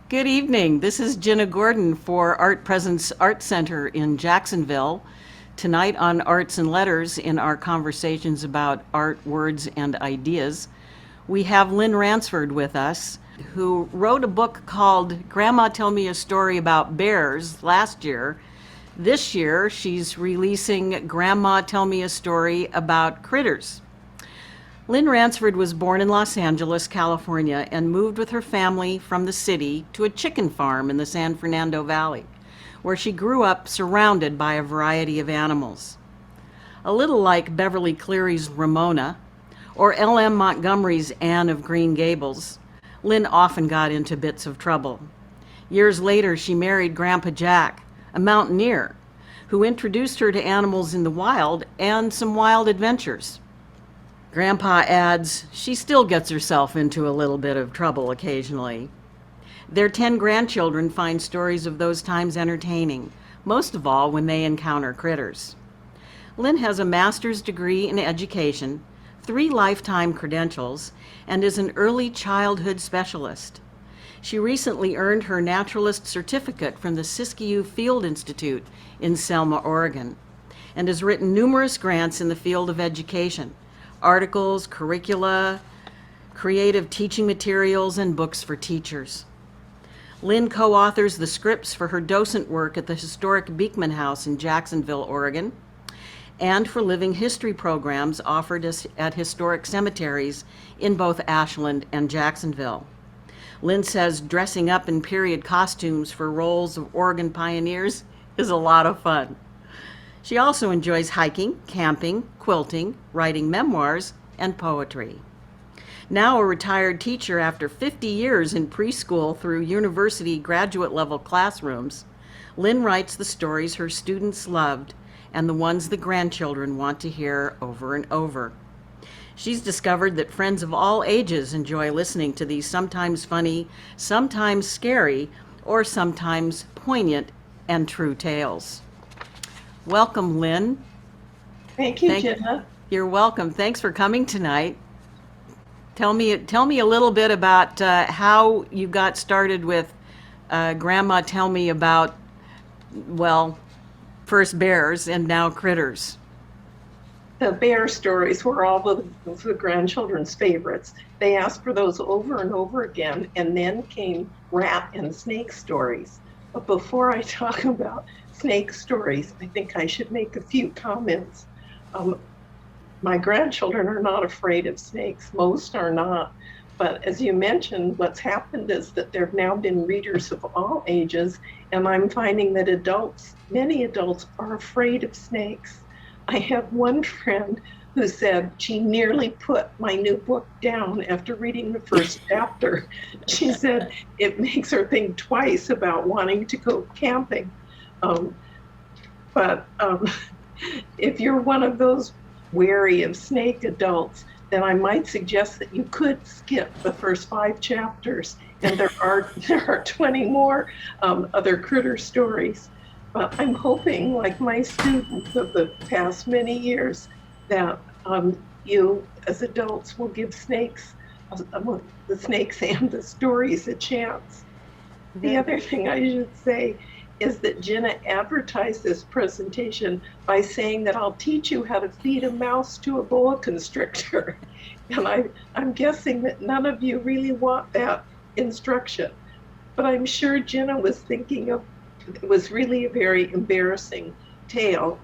Good evening. This is Ginna Gordon for Art Presence Art Center in Jacksonville. Tonight on Arts and Letters, in our conversations about art, words, and ideas, we have Lynn Ransford with us, who wrote a book called Grandma Tell Me a Story About Bears last year. This year, she's releasing Grandma Tell Me a Story About Critters. Lynn Ransford was born in Los Angeles, California, and moved with her family from the city to a chicken farm in the San Fernando Valley, where she grew up surrounded by a variety of animals. A little like Beverly Cleary's Ramona or L.M. Montgomery's Anne of Green Gables, Lynn often got into bits of trouble. Years later, she married Grandpa Jack, a mountaineer, who introduced her to animals in the wild and some wild adventures. Grandpa adds, she still gets herself into a little bit of trouble occasionally. Their 10 grandchildren find stories of those times entertaining, most of all when they encounter critters. Lynn has a master's degree in education, 3 lifetime credentials, and is an early childhood specialist. She recently earned her naturalist certificate from the Siskiyou Field Institute in Selma, Oregon, and has written numerous grants in the field of education, articles, curricula, creative teaching materials, and books for teachers. Lynn co-authors the scripts for her docent work at the historic Beekman House in Jacksonville, Oregon, and for living history programs offered at historic cemeteries in both Ashland and Jacksonville. Lynn says dressing up in period costumes for roles of Oregon pioneers is a lot of fun. She also enjoys hiking, camping, quilting, writing memoirs, and poetry. Now a retired teacher after 50 years in preschool through university graduate level classrooms, Lynn writes the stories her students loved and the ones the grandchildren want to hear over and over. She's discovered that friends of all ages enjoy listening to these sometimes funny, sometimes scary, or sometimes poignant and true tales. Welcome, Lynn. Thank you, Ginna. You're welcome. Thanks for coming tonight. Tell me a little bit about how you got started with Grandma Tell Me About, well, first bears and now critters. The bear stories were all the grandchildren's favorites. They asked for those over and over again, and then came rat and snake stories. But before I talk about snake stories, I think I should make a few comments. My grandchildren are not afraid of snakes. Most are not. But as you mentioned, what's happened is that there have now been readers of all ages, and I'm finding that many adults are afraid of snakes. I have one friend who said she nearly put my new book down after reading the first chapter. She said it makes her think twice about wanting to go camping. But if you're one of those wary of snake adults, then I might suggest that you could skip the first 5 chapters, and there are 20 more other critter stories. But I'm hoping, like my students of the past many years, that you as adults will give the snakes and the stories a chance. The other thing I should say is that Ginna advertised this presentation by saying that I'll teach you how to feed a mouse to a boa constrictor. And I'm guessing that none of you really want that instruction. But I'm sure Ginna was thinking of, it was really a very embarrassing tale.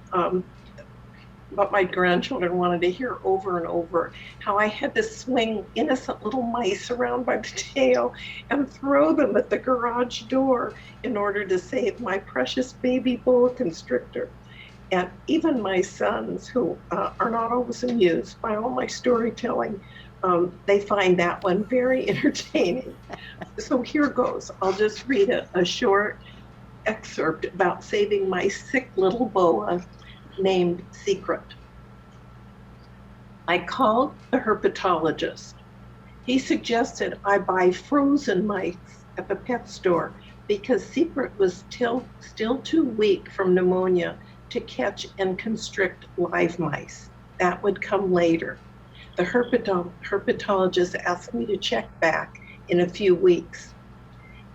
What my grandchildren wanted to hear over and over, how I had to swing innocent little mice around by the tail and throw them at the garage door in order to save my precious baby boa constrictor. And even my sons, who are not always amused by all my storytelling, they find that one very entertaining. So here goes. I'll just read a short excerpt about saving my sick little boa named Secret. I called the herpetologist. He suggested I buy frozen mice at the pet store because Secret was still too weak from pneumonia to catch and constrict live mice. That would come later. The herpetologist asked me to check back in a few weeks.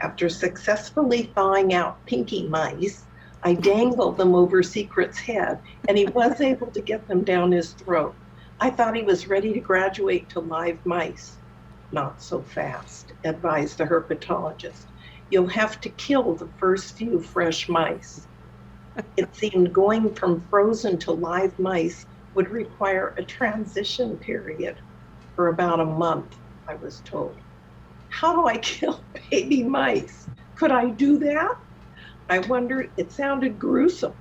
After successfully thawing out pinky mice, I dangled them over Secret's head, and he was able to get them down his throat. I thought he was ready to graduate to live mice. Not so fast, advised the herpetologist. You'll have to kill the first few fresh mice. It seemed going from frozen to live mice would require a transition period for about a month, I was told. How do I kill baby mice? Could I do that? I wondered. It sounded gruesome.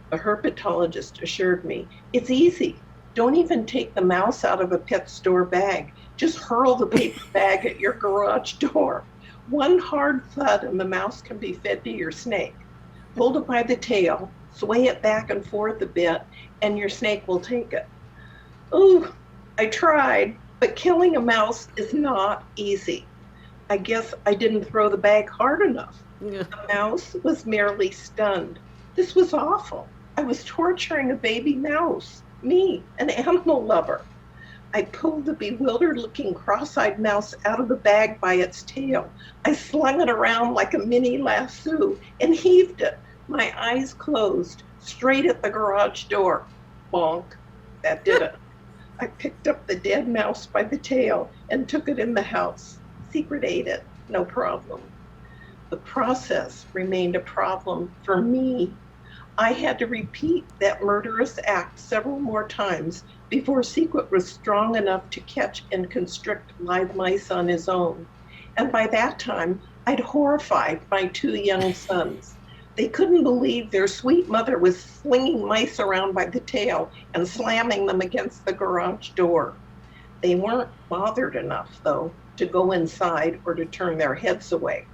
The herpetologist assured me, it's easy. Don't even take the mouse out of a pet store bag. Just hurl the paper bag at your garage door. One hard thud and the mouse can be fed to your snake. Hold it by the tail, sway it back and forth a bit, and your snake will take it. Ooh, I tried, but killing a mouse is not easy. I guess I didn't throw the bag hard enough. The mouse was merely stunned. This was awful. I was torturing a baby mouse, me, an animal lover. I pulled the bewildered-looking cross-eyed mouse out of the bag by its tail. I slung it around like a mini lasso and heaved it, my eyes closed, straight at the garage door. Bonk. That did it. I picked up the dead mouse by the tail and took it in the house. Secret ate it, no problem. The process remained a problem for me. I had to repeat that murderous act several more times before Secret was strong enough to catch and constrict live mice on his own. And by that time, I'd horrified my two young sons. They couldn't believe their sweet mother was slinging mice around by the tail and slamming them against the garage door. They weren't bothered enough, though, to go inside or to turn their heads away.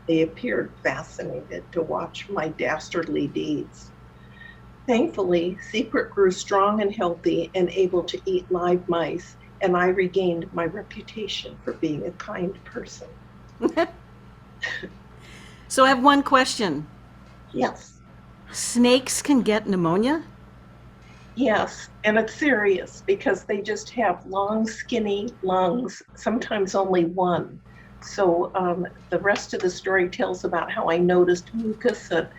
They appeared fascinated to watch my dastardly deeds. Thankfully, Secret grew strong and healthy and able to eat live mice, and I regained my reputation for being a kind person. So I have one question. Yes. Snakes can get pneumonia? Yes, and it's serious because they just have long, skinny lungs, sometimes only one. So the rest of the story tells about how I noticed mucus at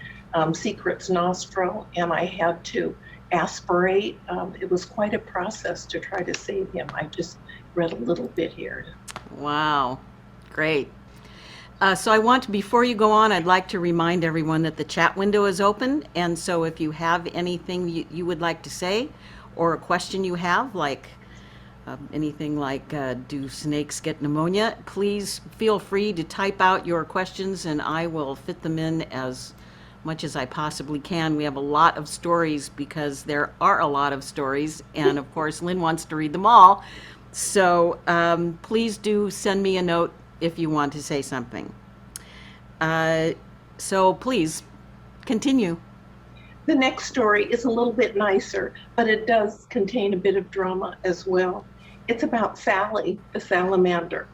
Secret's nostril, and I had to aspirate. It was quite a process to try to save him. I just read a little bit here. Wow, great. So I want to, before you go on, I'd like to remind everyone that the chat window is open, and so if you have anything you would like to say, or a question you have, like anything like, do snakes get pneumonia, please feel free to type out your questions and I will fit them in as much as I possibly can. We have a lot of stories because there are a lot of stories, and of course Lynn wants to read them all. So please do send me a note if you want to say something. So please continue. The next story is a little bit nicer, but it does contain a bit of drama as well. It's about Sally, the salamander.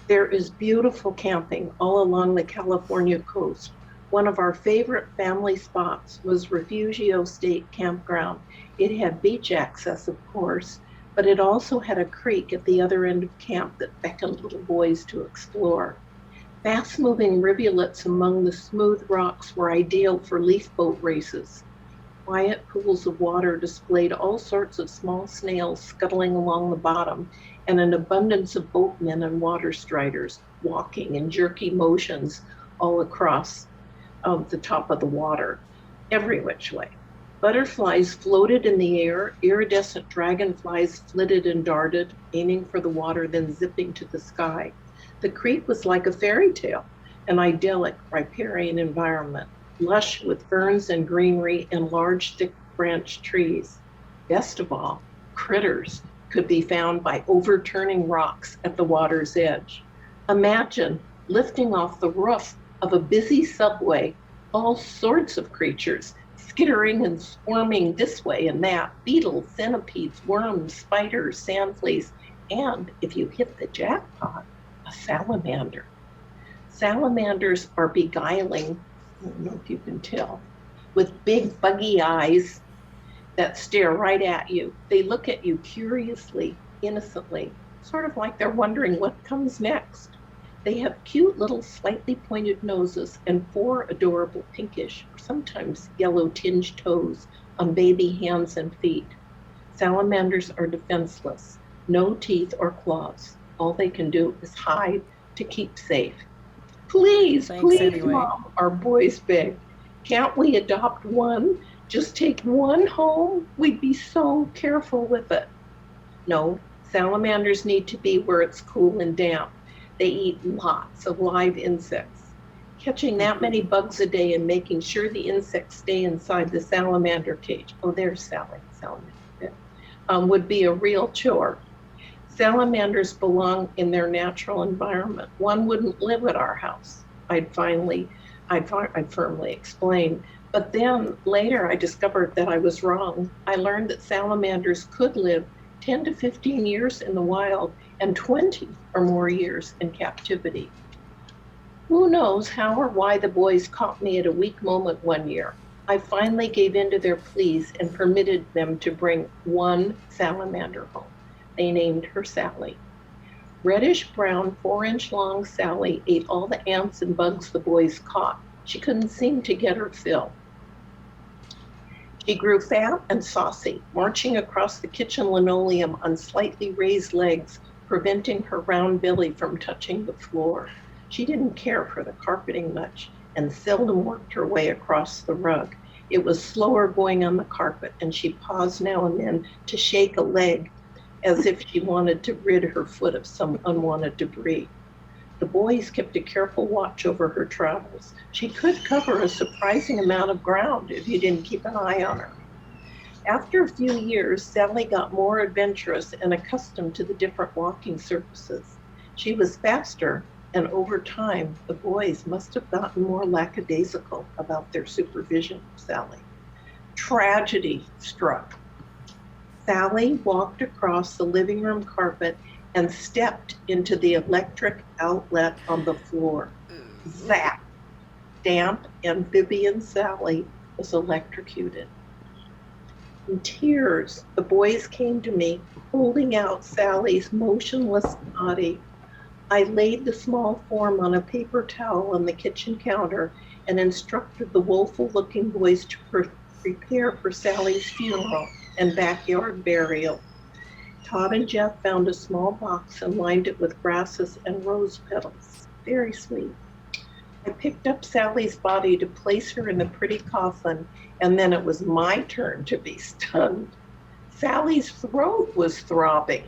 There is beautiful camping all along the California coast. One of our favorite family spots was Refugio State Campground. It had beach access, of course, but it also had a creek at the other end of camp that beckoned little boys to explore. Fast-moving rivulets among the smooth rocks were ideal for leaf boat races. Quiet pools of water displayed all sorts of small snails scuttling along the bottom, and an abundance of boatmen and water striders walking in jerky motions all across the top of the water, every which way. Butterflies floated in the air, iridescent dragonflies flitted and darted, aiming for the water, then zipping to the sky. The creek was like a fairy tale, an idyllic riparian environment, lush with ferns and greenery and large, thick-branched trees. Best of all, critters could be found by overturning rocks at the water's edge. Imagine lifting off the roof of a busy subway, all sorts of creatures skittering and swarming this way and that, beetles, centipedes, worms, spiders, sand fleas, and if you hit the jackpot, a salamander. Salamanders are beguiling, I don't know if you can tell, with big buggy eyes that stare right at you. They look at you curiously, innocently, sort of like they're wondering what comes next. They have cute little slightly pointed noses and 4 adorable pinkish or sometimes yellow tinged toes on baby hands and feet. Salamanders are defenseless, no teeth or claws. All they can do is hide to keep safe. Please, Thanks please, anyway. Mom, our boys beg. Can't we adopt one? Just take one home? We'd be so careful with it. No, salamanders need to be where it's cool and damp. They eat lots of live insects. Catching that many bugs a day and making sure the insects stay inside the salamander cage, oh, there's Sally, salamander, would be a real chore. Salamanders belong in their natural environment. One wouldn't live at our house, I'd firmly explain. But then later I discovered that I was wrong. I learned that salamanders could live 10 to 15 years in the wild and 20 or more years in captivity. Who knows how or why the boys caught me at a weak moment one year. I finally gave in to their pleas and permitted them to bring one salamander home. They named her Sally. Reddish brown, 4-inch long Sally ate all the ants and bugs the boys caught. She couldn't seem to get her fill. She grew fat and saucy, marching across the kitchen linoleum on slightly raised legs, preventing her round belly from touching the floor. She didn't care for the carpeting much and seldom worked her way across the rug. It was slower going on the carpet, and she paused now and then to shake a leg as if she wanted to rid her foot of some unwanted debris. The boys kept a careful watch over her travels. She could cover a surprising amount of ground if you didn't keep an eye on her. After a few years, Sally got more adventurous and accustomed to the different walking surfaces. She was faster, and over time, the boys must have gotten more lackadaisical about their supervision of Sally. Tragedy struck. Sally walked across the living room carpet and stepped into the electric outlet on the floor. Zap! Damp amphibian Sally was electrocuted. In tears, the boys came to me, holding out Sally's motionless body. I laid the small form on a paper towel on the kitchen counter and instructed the woeful-looking boys to prepare for Sally's funeral and backyard burial. Todd and Jeff found a small box and lined it with grasses and rose petals. Very sweet. I picked up Sally's body to place her in the pretty coffin, and then it was my turn to be stunned. Sally's throat was throbbing.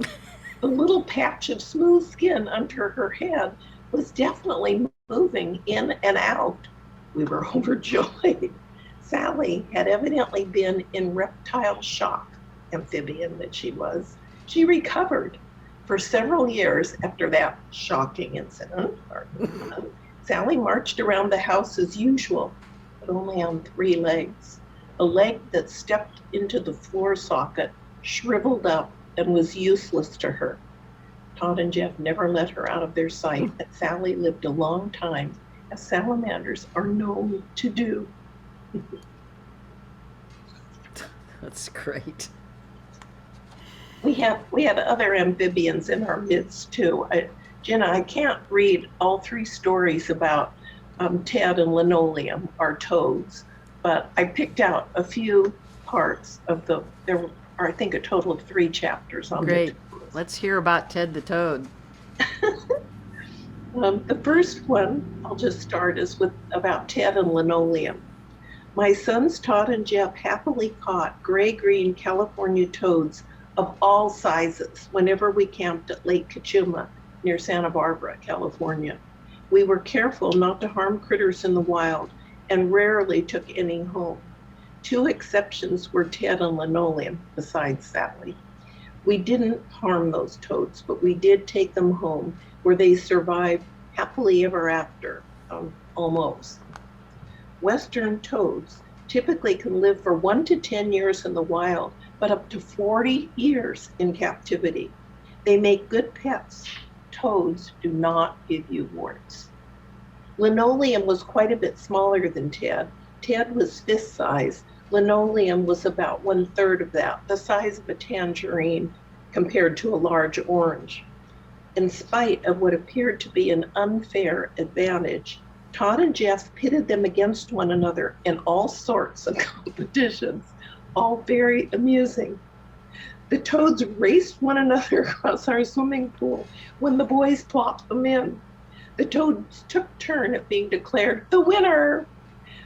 The little patch of smooth skin under her head was definitely moving in and out. We were overjoyed. Sally had evidently been in reptile shock, amphibian that she was. She recovered. For several years after that shocking incident, Sally marched around the house as usual, but only on 3 legs. A leg that stepped into the floor socket shriveled up and was useless to her. Todd and Jeff never let her out of their sight, and Sally lived a long time, as salamanders are known to do. That's great. We had other amphibians in our midst too. Ginna, I can't read all 3 stories about Ted and Linoleum, our toads, but I picked out a few parts of there were, I think, a total of 3 chapters on Great. the toads. Let's hear about Ted the Toad. The first one I'll just start is about Ted and Linoleum. My sons Todd and Jeff happily caught gray-green California toads of all sizes whenever we camped at Lake Cachuma near Santa Barbara, California. We were careful not to harm critters in the wild and rarely took any home. 2 exceptions were Ted and Linoleum, besides Sally. We didn't harm those toads, but we did take them home, where they survived happily ever after, almost. Western toads typically can live for 1 to 10 years in the wild, but up to 40 years in captivity. They make good pets. Toads do not give you warts. Linoleum was quite a bit smaller than Ted. Ted was fist size. Linoleum was about 1/3 of that, the size of a tangerine compared to a large orange. In spite of what appeared to be an unfair advantage, Todd and Jeff pitted them against one another in all sorts of competitions, all very amusing. The toads raced one another across our swimming pool when the boys plopped them in. The toads took turn at being declared the winner.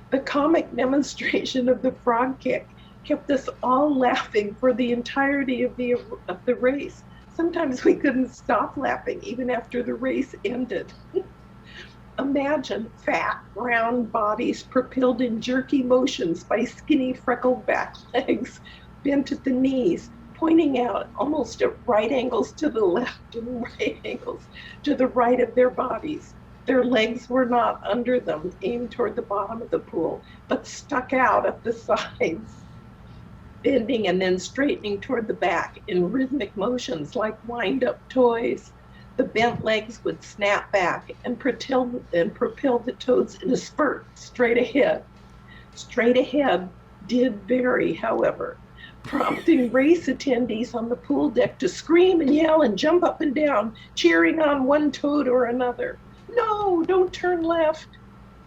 The comic demonstration of the frog kick kept us all laughing for the entirety of the race. Sometimes we couldn't stop laughing even after the race ended. Imagine fat, round bodies propelled in jerky motions by skinny, freckled back legs bent at the knees, pointing out almost at right angles to the left and right angles to the right of their bodies. Their legs were not under them, aimed toward the bottom of the pool, but stuck out at the sides, bending and then straightening toward the back in rhythmic motions like wind-up toys. The bent legs would snap back and propel the toads in a spurt straight ahead. Straight ahead did vary, however, prompting race attendees on the pool deck to scream and yell and jump up and down, cheering on one toad or another. No, don't turn left.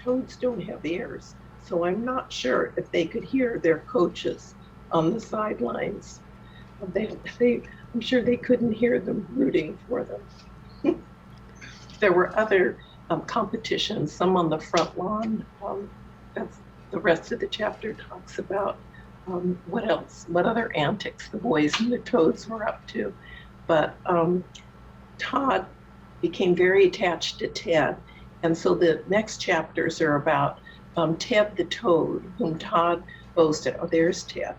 Toads don't have ears, so I'm not sure if they could hear their coaches on the sidelines. I'm sure they couldn't hear them rooting for them. There were other competitions, some on the front lawn. That's the rest of the chapter talks about what else, what other antics the boys and the toads were up to. But Todd became very attached to Ted, and so the next chapters are about Ted the toad, whom Todd boasted. Oh, there's Ted.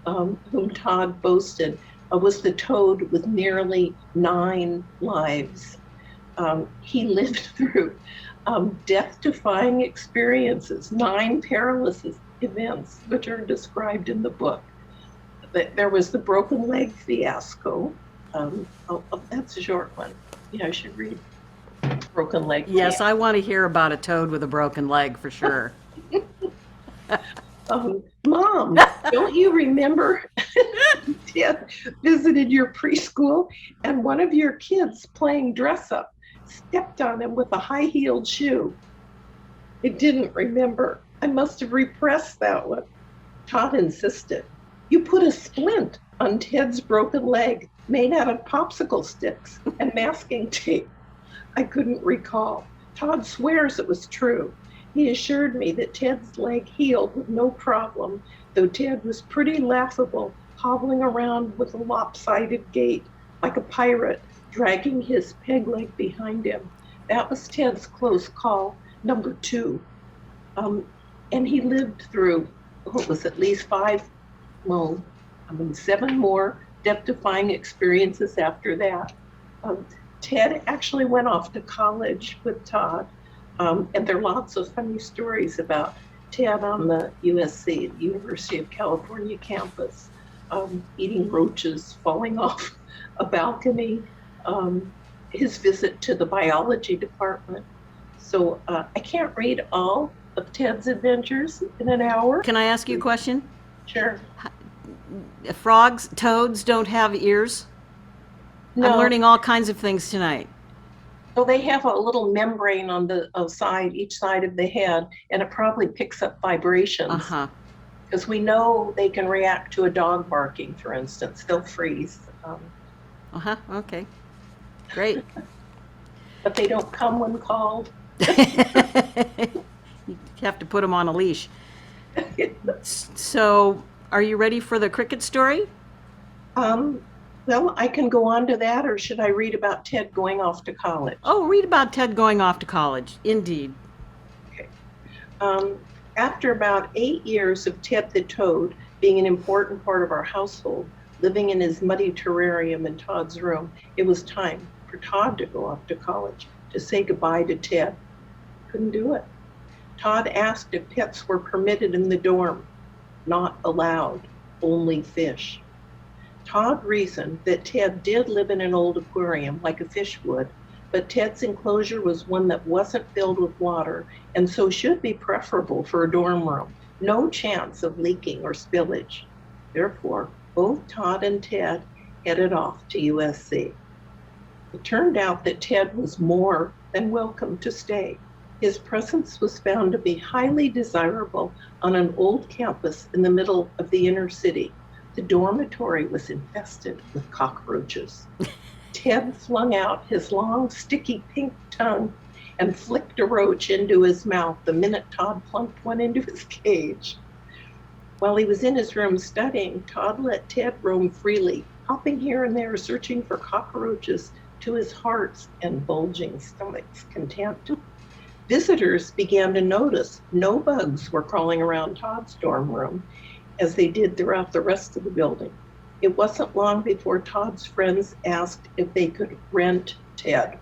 Whom Todd boasted was the toad with nearly 9 lives. He lived through death-defying experiences, 9 perilous events, which are described in the book. There was the broken leg fiasco. That's a short one. Yeah, I should read broken leg. Yes, I want to hear about a toad with a broken leg for sure. Mom, don't you remember Ted visited your preschool and one of your kids playing dress up stepped on him with a high-heeled shoe? It didn't remember. I must have repressed that one. Todd insisted. You put a splint on Ted's broken leg made out of popsicle sticks and masking tape. I couldn't recall. Todd swears it was true. He assured me that Ted's leg healed with no problem, though Ted was pretty laughable, hobbling around with a lopsided gait, like a pirate, dragging his peg leg behind him. That was Ted's close call, number 2. And he lived through, what was at least 7 more death-defying experiences after that. Ted actually went off to college with Todd, and there are lots of funny stories about Ted on the USC, University of California campus, eating roaches, falling off a balcony, his visit to the biology department. So I can't read all of Ted's adventures in an hour. Can I ask you a question? Sure. Toads don't have ears? No. I'm learning all kinds of things tonight. So they have a little membrane on the side, each side of the head, and it probably picks up vibrations. Uh-huh. Because we know they can react to a dog barking, for instance. They'll freeze. Uh-huh, okay. Great. But they don't come when called. You have to put them on a leash. So, are you ready for the cricket story? Well, I can go on to that, or should I read about Ted going off to college? Oh, read about Ted going off to college. Indeed. Okay. After about 8 years of Ted the Toad being an important part of our household, living in his muddy terrarium in Todd's room, it was time for Todd to go off to college, to say goodbye to Ted. Couldn't do it. Todd asked if pets were permitted in the dorm. Not allowed, only fish. Todd reasoned that Ted did live in an old aquarium like a fish would, but Ted's enclosure was one that wasn't filled with water and so should be preferable for a dorm room. No chance of leaking or spillage. Therefore, both Todd and Ted headed off to USC. It turned out that Ted was more than welcome to stay. His presence was found to be highly desirable on an old campus in the middle of the inner city. The dormitory was infested with cockroaches. Ted flung out his long, sticky pink tongue and flicked a roach into his mouth the minute Todd plunked one into his cage. While he was in his room studying, Todd let Ted roam freely, hopping here and there, searching for cockroaches to his heart's and bulging stomach's content. Visitors began to notice no bugs were crawling around Todd's dorm room as they did throughout the rest of the building. It wasn't long before Todd's friends asked if they could rent Ted.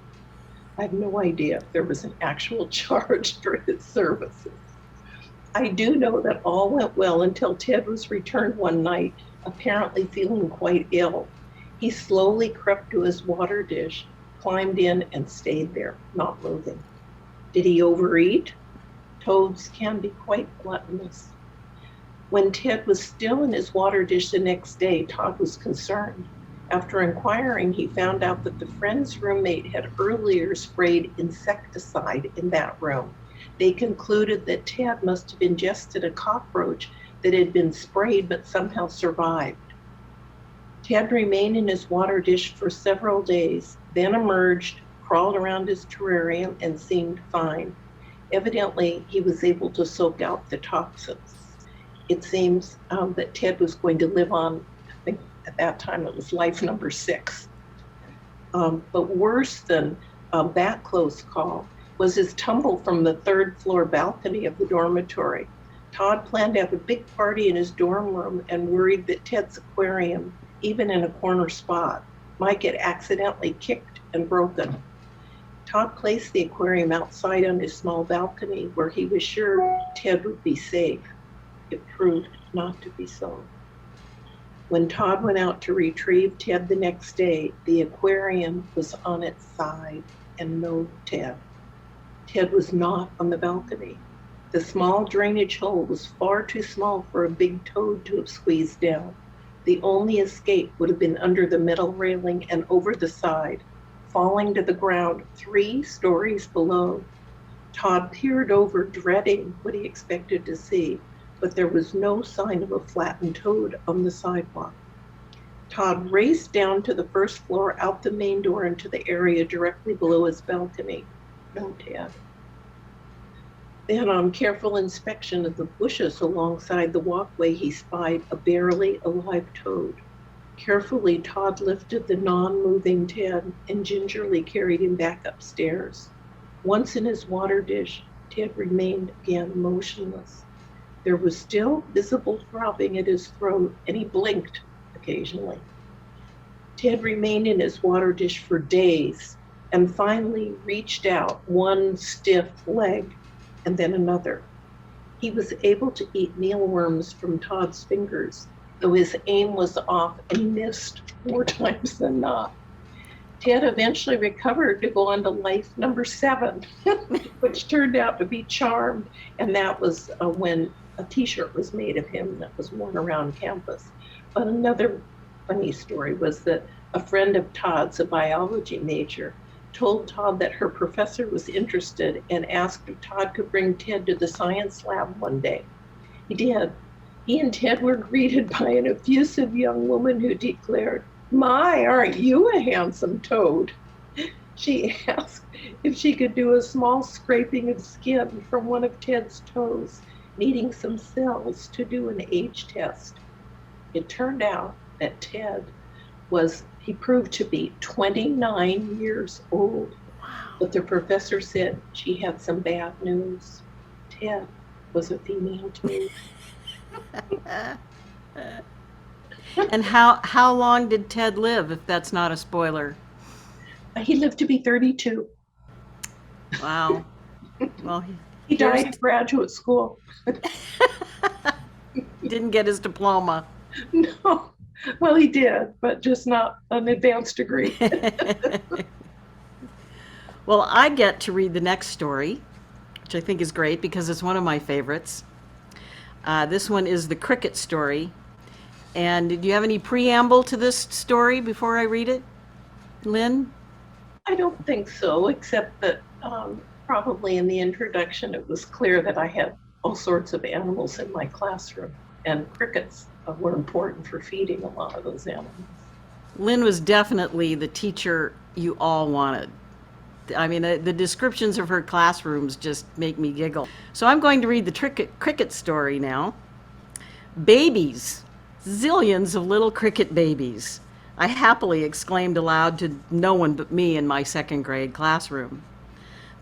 I have no idea if there was an actual charge for his services. I do know that all went well until Ted was returned one night, apparently feeling quite ill. He slowly crept to his water dish, climbed in, and stayed there, not moving. Did he overeat? Toads can be quite gluttonous. When Ted was still in his water dish the next day, Todd was concerned. After inquiring, he found out that the friend's roommate had earlier sprayed insecticide in that room. They concluded that Ted must have ingested a cockroach that had been sprayed but somehow survived. Ted remained in his water dish for several days, then emerged, crawled around his terrarium, and seemed fine. Evidently, he was able to soak out the toxins. It seems that Ted was going to live on, I think at that time it was life number 6. But worse than that close call was his tumble from the 3rd floor balcony of the dormitory. Todd planned to have a big party in his dorm room and worried that Ted's aquarium, even in a corner spot, might get accidentally kicked and broken. Todd placed the aquarium outside on his small balcony where he was sure Ted would be safe. It proved not to be so. When Todd went out to retrieve Ted the next day, the aquarium was on its side and no Ted. Ted was not on the balcony. The small drainage hole was far too small for a big toad to have squeezed down. The only escape would have been under the metal railing and over the side, falling to the ground 3 stories below. Todd peered over, dreading what he expected to see, but there was no sign of a flattened toad on the sidewalk. Todd raced down to the 1st floor, out the main door into the area directly below his balcony. No Ted. Then, on careful inspection of the bushes alongside the walkway, he spied a barely alive toad. Carefully, Todd lifted the non-moving Ted and gingerly carried him back upstairs. Once in his water dish, Ted remained again motionless. There was still visible throbbing at his throat, and he blinked occasionally. Ted remained in his water dish for days and finally reached out one stiff leg and then another. He was able to eat mealworms from Todd's fingers, though his aim was off and he missed more times than not. Ted eventually recovered to go on to life number 7, which turned out to be Charmed, and that was when a t-shirt was made of him that was worn around campus. But another funny story was that a friend of Todd's, a biology major, told Todd that her professor was interested and asked if Todd could bring Ted to the science lab one day. He did. He and Ted were greeted by an effusive young woman who declared, "My, aren't you a handsome toad?" She asked if she could do a small scraping of skin from one of Ted's toes, needing some cells to do an age test. It turned out that Ted he proved to be 29 years old. Wow. But the professor said she had some bad news. Ted was a female toad. And how long did Ted live, if that's not a spoiler? He lived to be 32. Wow. Well, He died in graduate school. didn't get his diploma. No. Well, he did, but just not an advanced degree. Well, I get to read the next story, which I think is great because it's one of my favorites. This one is the Cricket Story. And do you have any preamble to this story before I read it, Lynn? I don't think so, except that probably in the introduction it was clear that I had all sorts of animals in my classroom, and crickets were important for feeding a lot of those animals. Lynn was definitely the teacher you all wanted. I mean, the descriptions of her classrooms just make me giggle. So I'm going to read the cricket story now. Babies, zillions of little cricket babies, I happily exclaimed aloud to no one but me in my second grade classroom.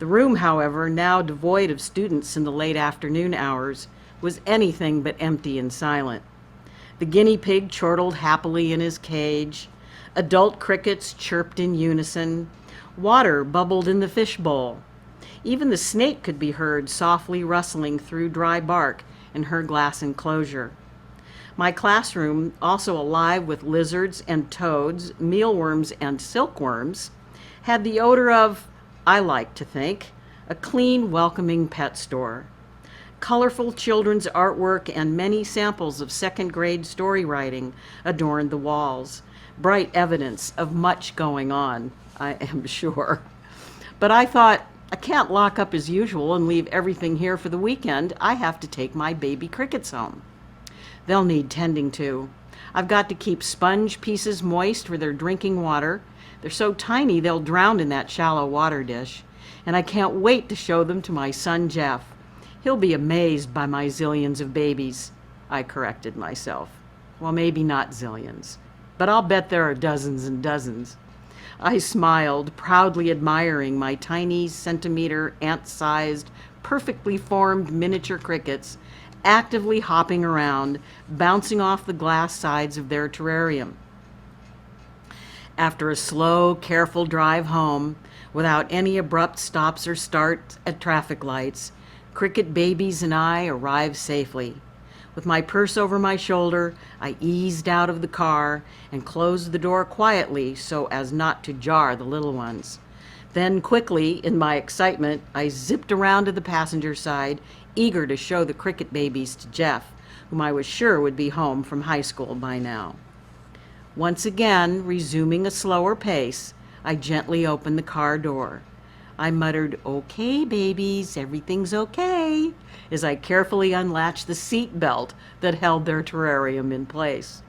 The room, however, now devoid of students in the late afternoon hours, was anything but empty and silent. The guinea pig chortled happily in his cage. Adult crickets chirped in unison. Water bubbled in the fishbowl. Even the snake could be heard softly rustling through dry bark in her glass enclosure. My classroom, also alive with lizards and toads, mealworms and silkworms, had the odor of, I like to think, a clean, welcoming pet store. Colorful children's artwork and many samples of second grade story writing adorned the walls, bright evidence of much going on, I am sure. But I thought, I can't lock up as usual and leave everything here for the weekend. I have to take my baby crickets home. They'll need tending to. I've got to keep sponge pieces moist for their drinking water. They're so tiny they'll drown in that shallow water dish. And I can't wait to show them to my son Jeff. He'll be amazed by my zillions of babies. I corrected myself. Well, maybe not zillions, but I'll bet there are dozens and dozens. I smiled, proudly admiring my tiny, centimeter, ant-sized, perfectly formed miniature crickets actively hopping around, bouncing off the glass sides of their terrarium. After a slow, careful drive home, without any abrupt stops or starts at traffic lights, cricket babies and I arrived safely. With my purse over my shoulder, I eased out of the car and closed the door quietly so as not to jar the little ones. Then quickly, in my excitement, I zipped around to the passenger side, eager to show the cricket babies to Jeff, whom I was sure would be home from high school by now. Once again, resuming a slower pace, I gently opened the car door. I muttered, "Okay, babies, everything's okay," as I carefully unlatched the seat belt that held their terrarium in place.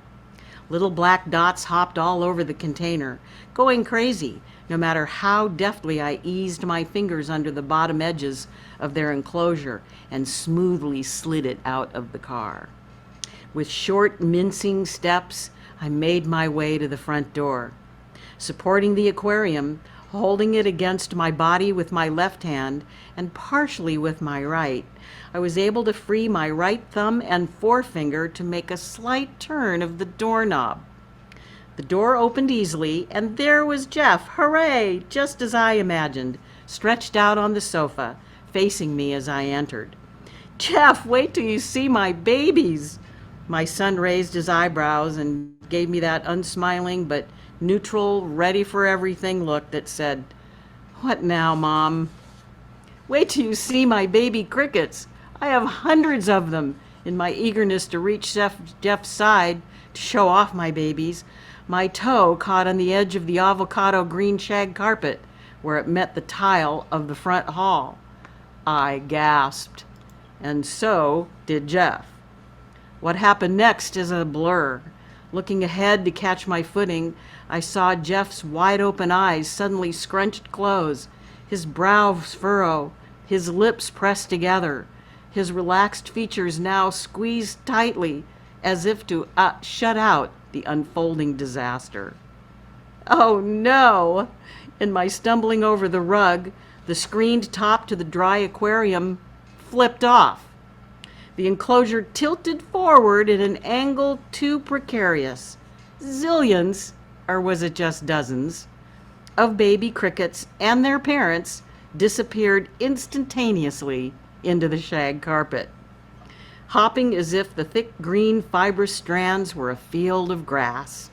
Little black dots hopped all over the container, going crazy, no matter how deftly I eased my fingers under the bottom edges of their enclosure and smoothly slid it out of the car. With short, mincing steps, I made my way to the front door. Supporting the aquarium, holding it against my body with my left hand and partially with my right, I was able to free my right thumb and forefinger to make a slight turn of the doorknob. The door opened easily, and there was Jeff, hooray, just as I imagined, stretched out on the sofa, facing me as I entered. "Jeff, wait till you see my babies." My son raised his eyebrows and gave me that unsmiling but neutral, ready for everything look that said, "What now, Mom?" "Wait till you see my baby crickets. I have hundreds of them." In my eagerness to reach Jeff's side to show off my babies, my toe caught on the edge of the avocado green shag carpet where it met the tile of the front hall. I gasped, and so did Jeff. What happened next is a blur. Looking ahead to catch my footing, I saw Jeff's wide-open eyes suddenly scrunched close, his brows furrow, his lips pressed together, his relaxed features now squeezed tightly as if to shut out the unfolding disaster. Oh no! In my stumbling over the rug, the screened top to the dry aquarium flipped off. The enclosure tilted forward in an angle too precarious. Zillions, or was it just dozens, of baby crickets and their parents disappeared instantaneously into the shag carpet, hopping as if the thick green fibrous strands were a field of grass.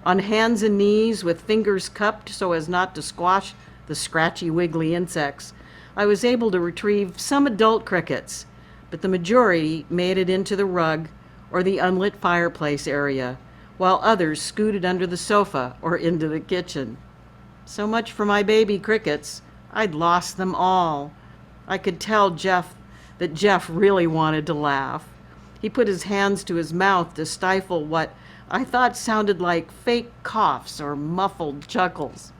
On hands and knees, with fingers cupped so as not to squash the scratchy, wiggly insects, I was able to retrieve some adult crickets, but the majority made it into the rug or the unlit fireplace area, while others scooted under the sofa or into the kitchen. So much for my baby crickets. I'd lost them all. I could tell that Jeff really wanted to laugh. He put his hands to his mouth to stifle what I thought sounded like fake coughs or muffled chuckles.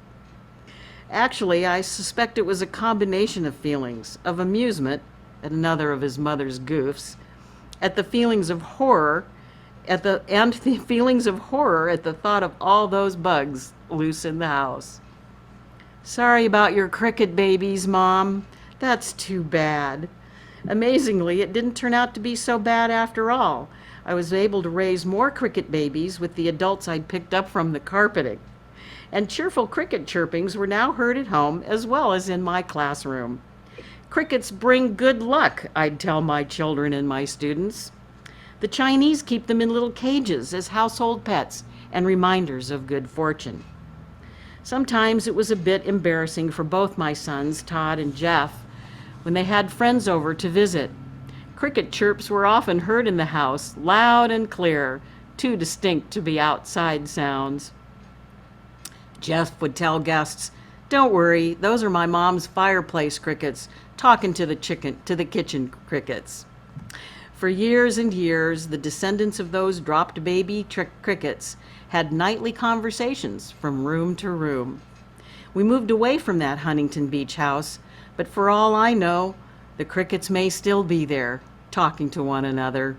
Actually, I suspect it was a combination of feelings, of amusement at another of his mother's goofs, at the feelings of horror, the feelings of horror at the thought of all those bugs loose in the house. Sorry about your cricket babies, Mom. That's too bad. Amazingly, it didn't turn out to be so bad after all. I was able to raise more cricket babies with the adults I'd picked up from the carpeting. And cheerful cricket chirpings were now heard at home as well as in my classroom. Crickets bring good luck, I'd tell my children and my students. The Chinese keep them in little cages as household pets and reminders of good fortune. Sometimes it was a bit embarrassing for both my sons, Todd and Jeff, when they had friends over to visit. Cricket chirps were often heard in the house, loud and clear, too distinct to be outside sounds. Jeff would tell guests, "Don't worry, those are my mom's fireplace crickets, talking to the kitchen crickets." For years and years, the descendants of those dropped baby crickets had nightly conversations from room to room. We moved away from that Huntington Beach house, but for all I know, the crickets may still be there, talking to one another.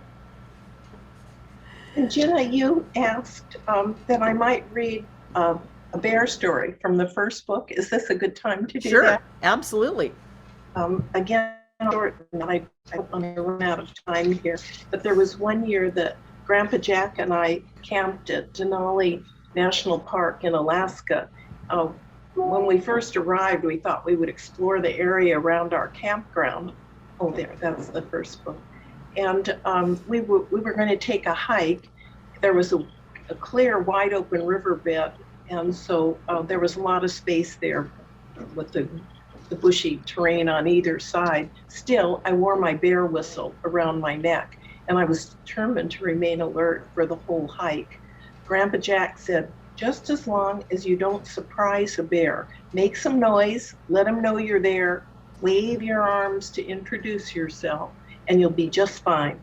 And Ginna, you asked that I might read a bear story from the first book. Is this a good time to do that? Sure, absolutely. Again, I don't want to run out of time here, but there was one year that Grandpa Jack and I camped at Denali National Park in Alaska. When we first arrived, we thought we would explore the area around our campground. Oh, that's the first book. And we were going to take a hike. There was a clear, wide open riverbed, and so there was a lot of space there with the bushy terrain on either side. Still, I wore my bear whistle around my neck, and I was determined to remain alert for the whole hike. Grandpa Jack said, "Just as long as you don't surprise a bear, make some noise, let him know you're there, wave your arms to introduce yourself, and you'll be just fine."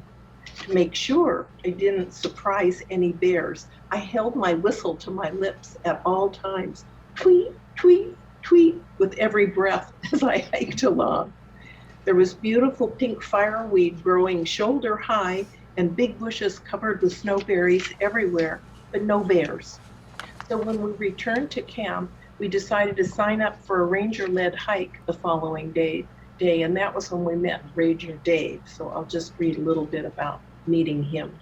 To make sure I didn't surprise any bears, I held my whistle to my lips at all times, tweet, tweet, tweet, with every breath as I hiked along. There was beautiful pink fireweed growing shoulder high and big bushes covered with snowberries everywhere, but no bears. So when we returned to camp, we decided to sign up for a ranger-led hike the following day, and that was when we met Ranger Dave. So I'll just read a little bit about meeting him.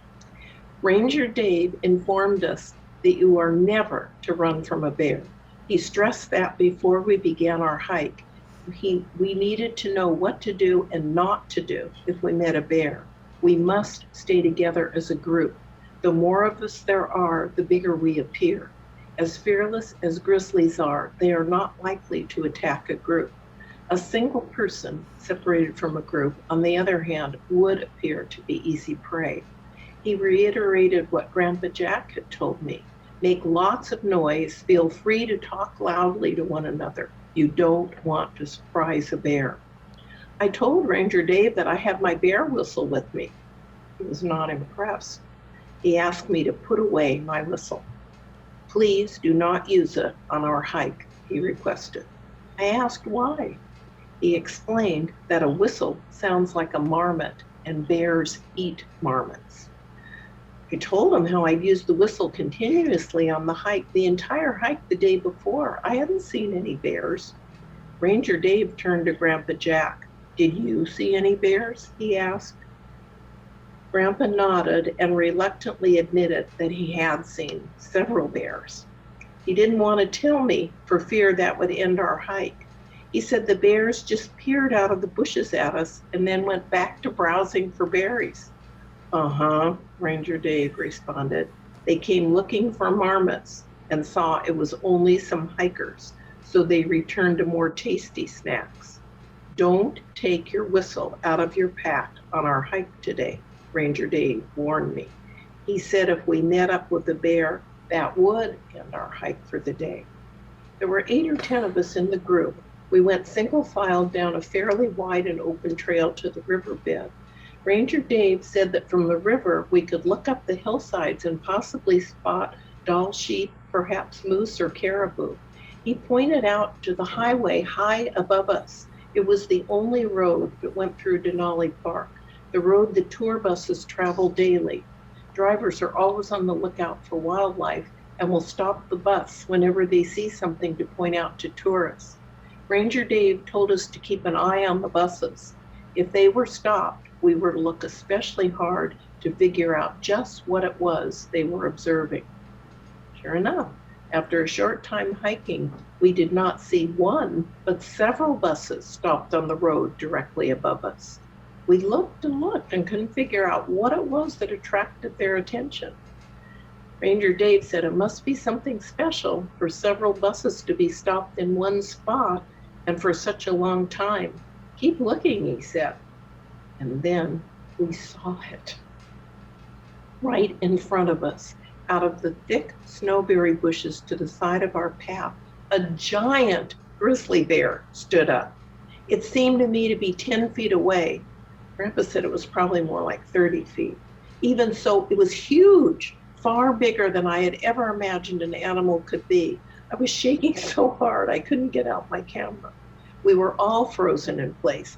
Ranger Dave informed us that you are never to run from a bear. He stressed that before we began our hike. We needed to know what to do and not to do if we met a bear. We must stay together as a group. The more of us there are, the bigger we appear. As fearless as grizzlies are, they are not likely to attack a group. A single person separated from a group, on the other hand, would appear to be easy prey. He reiterated what Grandpa Jack had told me. Make lots of noise, feel free to talk loudly to one another. You don't want to surprise a bear. I told Ranger Dave that I had my bear whistle with me. He was not impressed. He asked me to put away my whistle. "Please do not use it on our hike," he requested. I asked why. He explained that a whistle sounds like a marmot and bears eat marmots. I told him how I'd used the whistle continuously on the entire hike the day before. I hadn't seen any bears. Ranger Dave turned to Grandpa Jack. "Did you see any bears?" he asked. Grandpa nodded and reluctantly admitted that he had seen several bears. He didn't want to tell me for fear that would end our hike. He said the bears just peered out of the bushes at us and then went back to browsing for berries. "Uh-huh," Ranger Dave responded. "They came looking for marmots and saw it was only some hikers, so they returned to more tasty snacks. Don't take your whistle out of your pack on our hike today," Ranger Dave warned me. He said if we met up with a bear, that would end our hike for the day. There were 8 or 10 of us in the group. We went single file down a fairly wide and open trail to the riverbed. Ranger Dave said that from the river we could look up the hillsides and possibly spot Dall sheep, perhaps moose or caribou. He pointed out to the highway high above us. It was the only road that went through Denali Park, the road the tour buses travel daily. Drivers are always on the lookout for wildlife and will stop the bus whenever they see something to point out to tourists. Ranger Dave told us to keep an eye on the buses. If they were stopped, we were to look especially hard to figure out just what it was they were observing. Sure enough, after a short time hiking, we did not see one, but several buses stopped on the road directly above us. We looked and looked and couldn't figure out what it was that attracted their attention. Ranger Dave said it must be something special for several buses to be stopped in one spot and for such a long time. Keep looking, he said. And then we saw it. Right in front of us, out of the thick snowberry bushes to the side of our path, a giant grizzly bear stood up. It seemed to me to be 10 feet away. Grandpa said it was probably more like 30 feet. Even so, it was huge, far bigger than I had ever imagined an animal could be. I was shaking so hard I couldn't get out my camera. We were all frozen in place,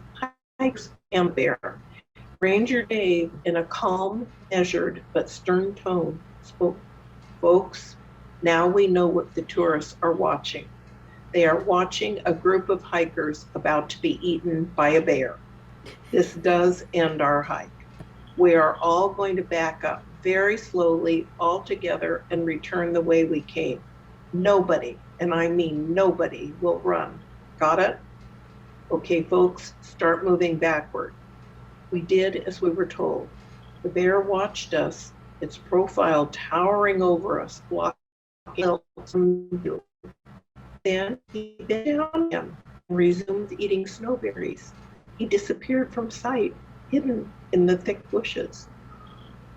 hikers and bear. Ranger Dave, in a calm, measured, but stern tone, spoke, "Folks, now we know what the tourists are watching. They are watching a group of hikers about to be eaten by a bear. This does end our hike. We are all going to back up very slowly all together and return the way we came. Nobody, and I mean nobody, will run. Got it? Okay, folks, start moving backward." We did as we were told. The bear watched us, its profile towering over us, blocking some view. Then he bent down again and resumed eating snowberries. He disappeared from sight, hidden in the thick bushes.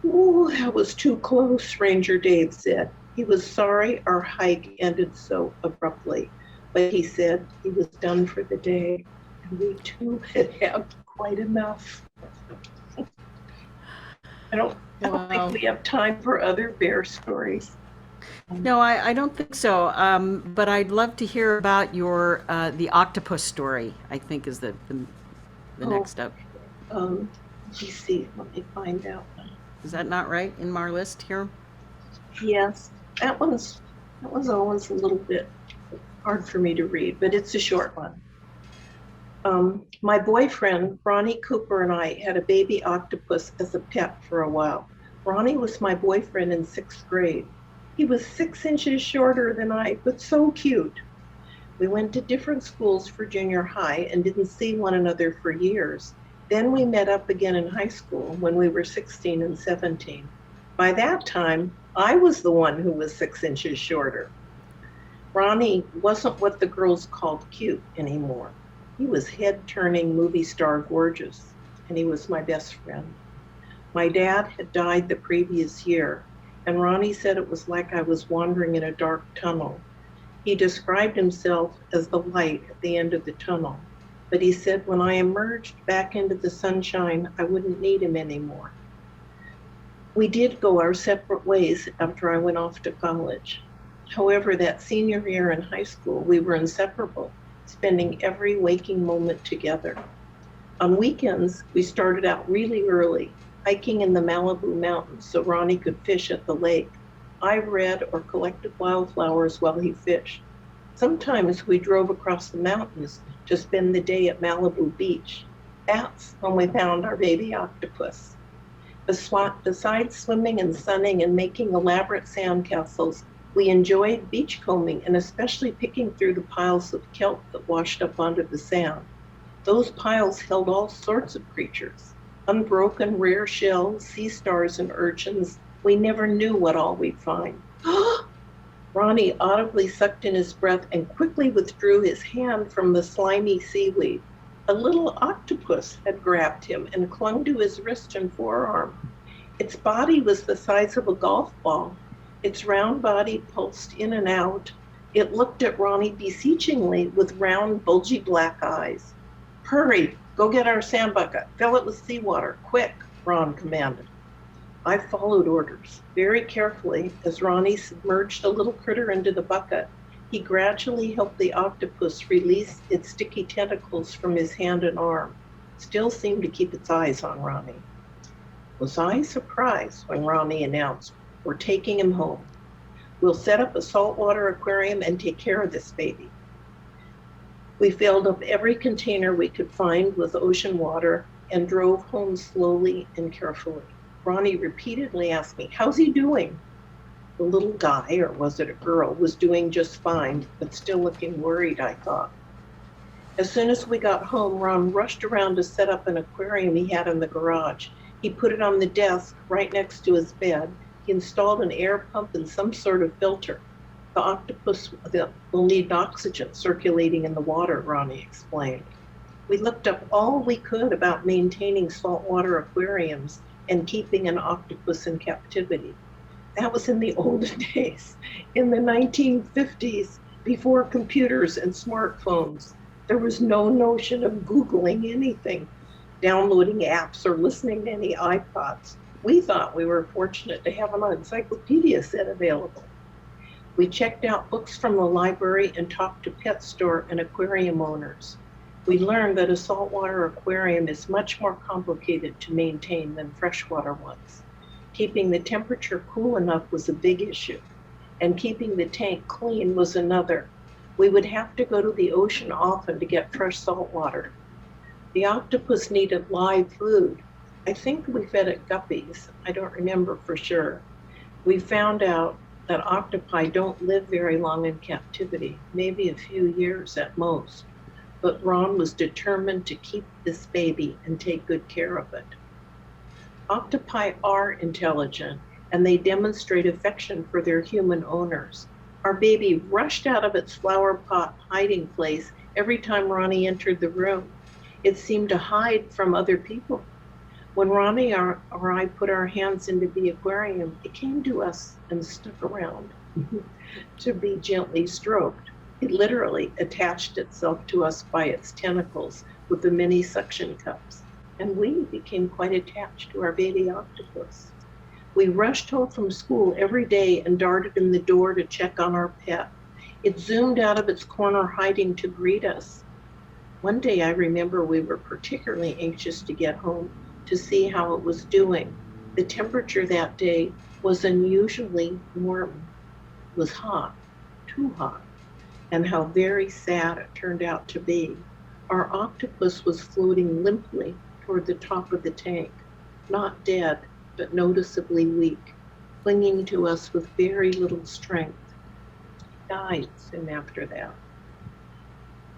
"Ooh, that was too close," Ranger Dave said. He was sorry our hike ended so abruptly, but he said he was done for the day, and we too had had quite enough. I don't think we have time for other bear stories. No, I don't think so. But I'd love to hear about your the octopus story. I think is the next up. Let me see. Let me find out. Is that not right in our list here? Yes, that one's always a little bit hard for me to read, but it's a short one. My boyfriend, Ronnie Cooper, and I had a baby octopus as a pet for a while. Ronnie was my boyfriend in 6th grade. He was 6 inches shorter than I, but so cute. We went to different schools for junior high and didn't see one another for years. Then we met up again in high school when we were 16 and 17. By that time, I was the one who was 6 inches shorter. Ronnie wasn't what the girls called cute anymore. He was head-turning movie star gorgeous, and he was my best friend. My dad had died the previous year, and Ronnie said it was like I was wandering in a dark tunnel. He described himself as the light at the end of the tunnel, but he said when I emerged back into the sunshine, I wouldn't need him anymore. We did go our separate ways after I went off to college. However, that senior year in high school, we were inseparable, spending every waking moment together. On weekends, we started out really early, hiking in the Malibu mountains so Ronnie could fish at the lake. I read or collected wildflowers while he fished. Sometimes we drove across the mountains to spend the day at Malibu Beach. That's when we found our baby octopus. Besides swimming and sunning and making elaborate sandcastles, we enjoyed beachcombing and especially picking through the piles of kelp that washed up onto the sand. Those piles held all sorts of creatures, unbroken rare shells, sea stars, and urchins. We never knew what all we'd find. Ronnie audibly sucked in his breath and quickly withdrew his hand from the slimy seaweed. A little octopus had grabbed him and clung to his wrist and forearm. Its body was the size of a golf ball. Its round body pulsed in and out, It looked at Ronnie beseechingly with round, bulgy black eyes. "Hurry, go get our sand bucket. Fill it with seawater, quick," Ron commanded. I followed orders very carefully as Ronnie submerged a little critter into the bucket. He gradually helped the octopus release its sticky tentacles from his hand and arm, still seemed to keep its eyes on Ronnie. Was I surprised when Ronnie announced, "We're taking him home. We'll set up a saltwater aquarium and take care of this baby." We filled up every container we could find with ocean water and drove home slowly and carefully. Ronnie repeatedly asked me, "How's he doing?" The little guy, or was it a girl, was doing just fine, but still looking worried, I thought. As soon as we got home, Ron rushed around to set up an aquarium he had in the garage. He put it on the desk right next to his bed. He installed an air pump and some sort of filter. The octopus will need oxygen circulating in the water, Ronnie explained. We looked up all we could about maintaining saltwater aquariums and keeping an octopus in captivity. That was in the olden days, in the 1950s, before computers and smartphones. There was no notion of Googling anything, downloading apps, or listening to any iPods. We thought we were fortunate to have an encyclopedia set available. We checked out books from the library and talked to pet store and aquarium owners. We learned that a saltwater aquarium is much more complicated to maintain than freshwater ones. Keeping the temperature cool enough was a big issue, and keeping the tank clean was another. We would have to go to the ocean often to get fresh salt water. The octopus needed live food. I think we fed it guppies. I don't remember for sure. We found out that octopi don't live very long in captivity, maybe a few years at most. But Ron was determined to keep this baby and take good care of it. Octopi are intelligent, and they demonstrate affection for their human owners. Our baby rushed out of its flower pot hiding place every time Ronnie entered the room. It seemed to hide from other people. When Ronnie or I put our hands into the aquarium, it came to us and stuck around to be gently stroked. It literally attached itself to us by its tentacles with the many suction cups, and we became quite attached to our baby octopus. We rushed home from school every day and darted in the door to check on our pet. It zoomed out of its corner hiding to greet us. One day I remember we were particularly anxious to get home to see how it was doing. The temperature that day was unusually warm. It was hot, too hot, and how very sad it turned out to be. Our octopus was floating limply toward the top of the tank, not dead, but noticeably weak, clinging to us with very little strength. He died soon after that.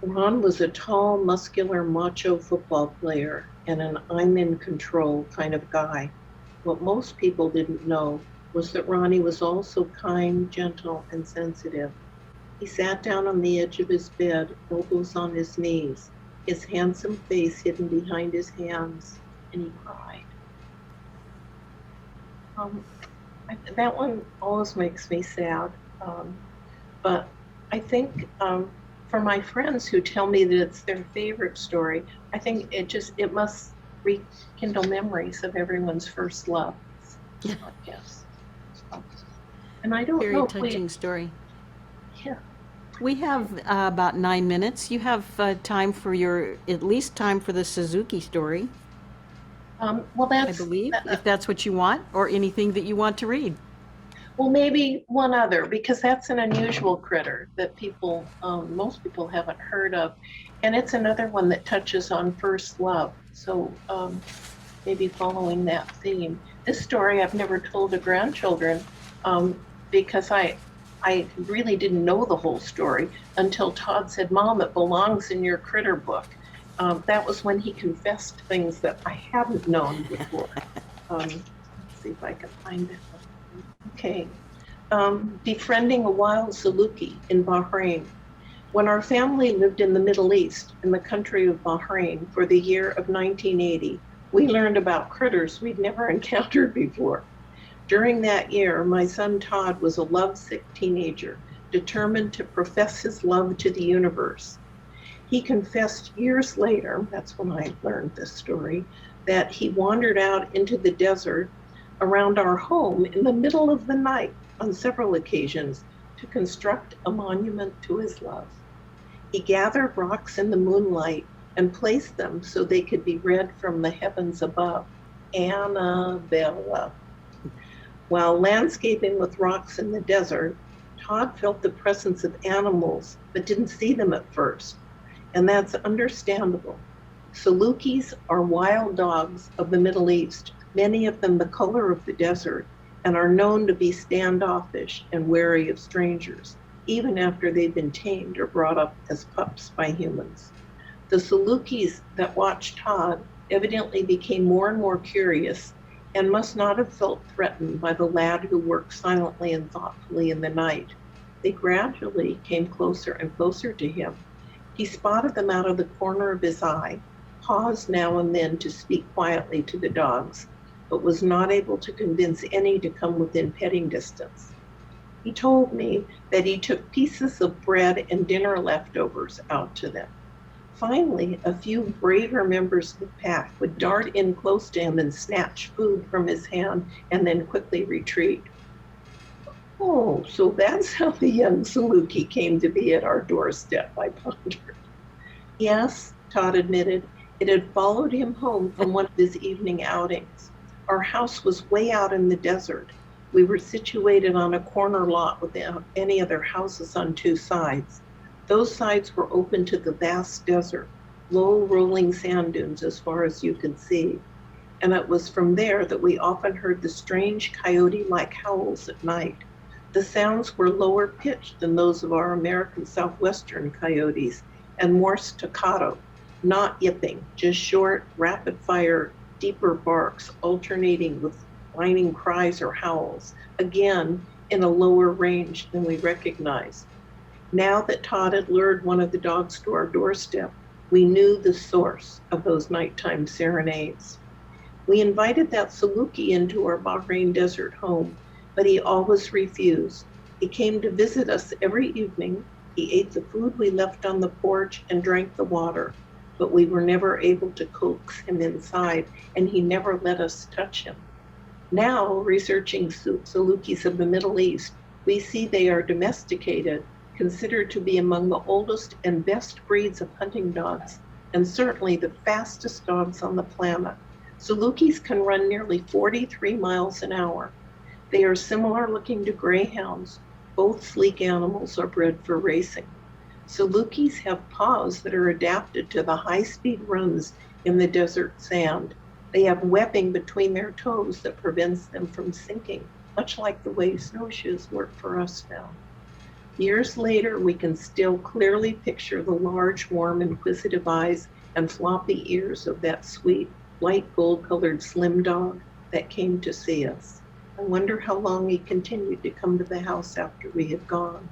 Ron was a tall, muscular, macho football player and an I'm in control kind of guy. What most people didn't know was that Ronnie was also kind, gentle, and sensitive. He sat down on the edge of his bed, elbows on his knees, his handsome face hidden behind his hands, and he cried. That one always makes me sad, but I think for my friends who tell me that it's their favorite story, I think it must rekindle memories of everyone's first love. Yes. And I don't Very know. touching story. Yeah. We have about 9 minutes. You have time for at least time for the Suzuki story, Well, I believe, if that's what you want, or anything that you want to read. Well, maybe one other, because that's an unusual critter that most people haven't heard of. And it's another one that touches on first love. So maybe following that theme. This story I've never told to grandchildren because I really didn't know the whole story until Todd said, "Mom, it belongs in your critter book." That was when he confessed things that I hadn't known before. Let's see if I can find it. Okay. Befriending a wild Saluki in Bahrain. When our family lived in the Middle East, in the country of Bahrain, for the year of 1980, we learned about critters we'd never encountered before. During that year, my son Todd was a lovesick teenager, determined to profess his love to the universe. He confessed years later, that's when I learned this story, that he wandered out into the desert around our home in the middle of the night on several occasions to construct a monument to his love. He gathered rocks in the moonlight and placed them so they could be read from the heavens above. Annabella. While landscaping with rocks in the desert, Todd felt the presence of animals but didn't see them at first, and that's understandable. Salukis are wild dogs of the Middle East, many of them the color of the desert, and are known to be standoffish and wary of strangers, even after they've been tamed or brought up as pups by humans. The Salukis that watched Todd evidently became more and more curious and must not have felt threatened by the lad who worked silently and thoughtfully in the night. They gradually came closer and closer to him. He spotted them out of the corner of his eye, paused now and then to speak quietly to the dogs, but was not able to convince any to come within petting distance. He told me that he took pieces of bread and dinner leftovers out to them. Finally, a few braver members of the pack would dart in close to him and snatch food from his hand and then quickly retreat. Oh, so that's how the young Saluki came to be at our doorstep, I pondered. Yes, Todd admitted, it had followed him home from one of his evening outings. Our house was way out in the desert. We were situated on a corner lot without any other houses on two sides. Those sides were open to the vast desert, low rolling sand dunes as far as you could see. And it was from there that we often heard the strange coyote-like howls at night. The sounds were lower pitched than those of our American southwestern coyotes and more staccato, not yipping, just short, rapid fire, deeper barks alternating with whining cries or howls, again in a lower range than we recognized. Now that Todd had lured one of the dogs to our doorstep, we knew the source of those nighttime serenades. We invited that Saluki into our Bahrain desert home, but he always refused. He came to visit us every evening. He ate the food we left on the porch and drank the water, but we were never able to coax him inside, and he never let us touch him. Now, researching Salukis of the Middle East, we see they are domesticated, considered to be among the oldest and best breeds of hunting dogs, and certainly the fastest dogs on the planet. Salukis can run nearly 43 miles an hour. They are similar looking to greyhounds. Both sleek animals are bred for racing. Salukis have paws that are adapted to the high-speed runs in the desert sand. They have webbing between their toes that prevents them from sinking, much like the way snowshoes work for us now. Years later, we can still clearly picture the large, warm, inquisitive eyes and floppy ears of that sweet, light gold-colored slim dog that came to see us. I wonder how long he continued to come to the house after we had gone.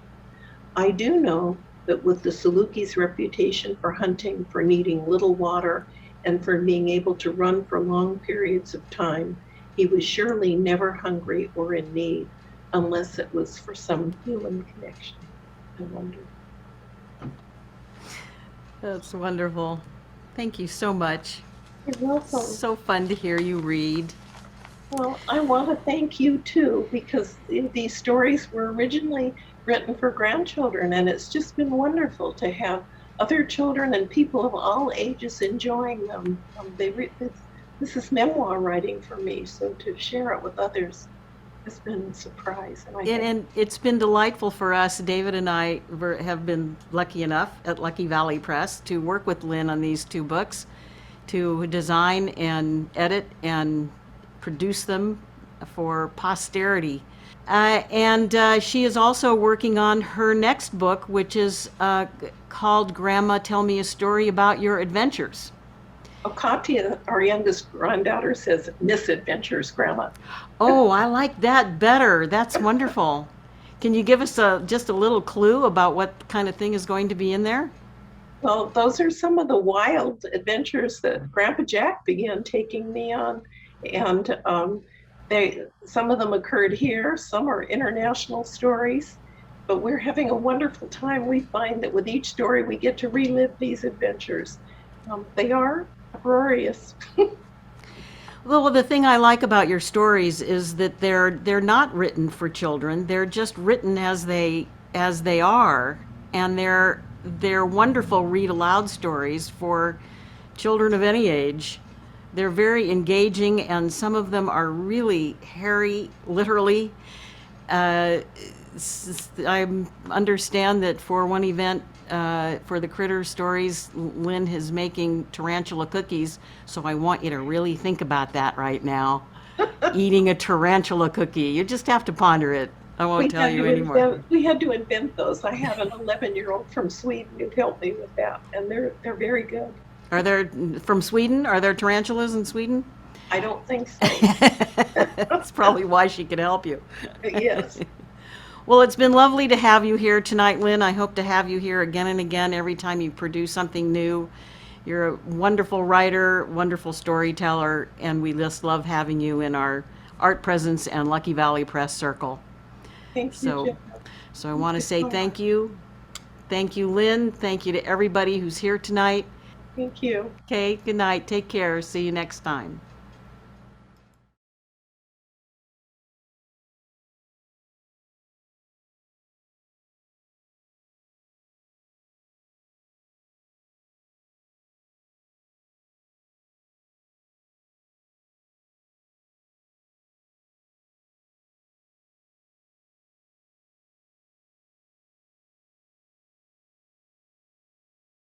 I do know that with the Saluki's reputation for hunting, for needing little water, and for being able to run for long periods of time, he was surely never hungry or in need, unless it was for some human connection. I wonder. That's wonderful. Thank you so much. You're welcome. So fun to hear you read. Well, I want to thank you too, because these stories were originally written for grandchildren, and it's just been wonderful to have other children and people of all ages enjoying them. This is memoir writing for me, so to share it with others has been a surprise. And it's been delightful for us. David and I have been lucky enough at Lucky Valley Press to work with Lynn on these two books, to design and edit and produce them for posterity. And she is also working on her next book, which is called Grandma, Tell Me a Story About Your Adventures. Katia, our youngest granddaughter, says misadventures, Grandma. Oh, I like that better. That's wonderful. Can you give us just a little clue about what kind of thing is going to be in there? Well, those are some of the wild adventures that Grandpa Jack began taking me on. And some of them occurred here, some are international stories. but we're having a wonderful time. We find that with each story, we get to relive these adventures. They are uproarious. Well, the thing I like about your stories is that they're not written for children. They're just written as they are, and they're wonderful read aloud stories for children of any age. They're very engaging, and some of them are really hairy, literally. I understand that for one event, for the critter stories, Lynn is making tarantula cookies, so I want you to really think about that right now. Eating a tarantula cookie. You just have to ponder it. I won't tell you anymore. We had to invent those. I have an 11-year-old from Sweden who helped me with that, and they're very good. Are there, from Sweden? Are there tarantulas in Sweden? I don't think so. That's probably why she could help you. Yes. Well, it's been lovely to have you here tonight, Lynn. I hope to have you here again and again every time you produce something new. You're a wonderful writer, wonderful storyteller, and we just love having you in our Art Presence and Lucky Valley Press circle. Thank you, Ginna. So I want to say thank you. Thank you, Lynn. Thank you to everybody who's here tonight. Thank you. Okay, good night. Take care. See you next time.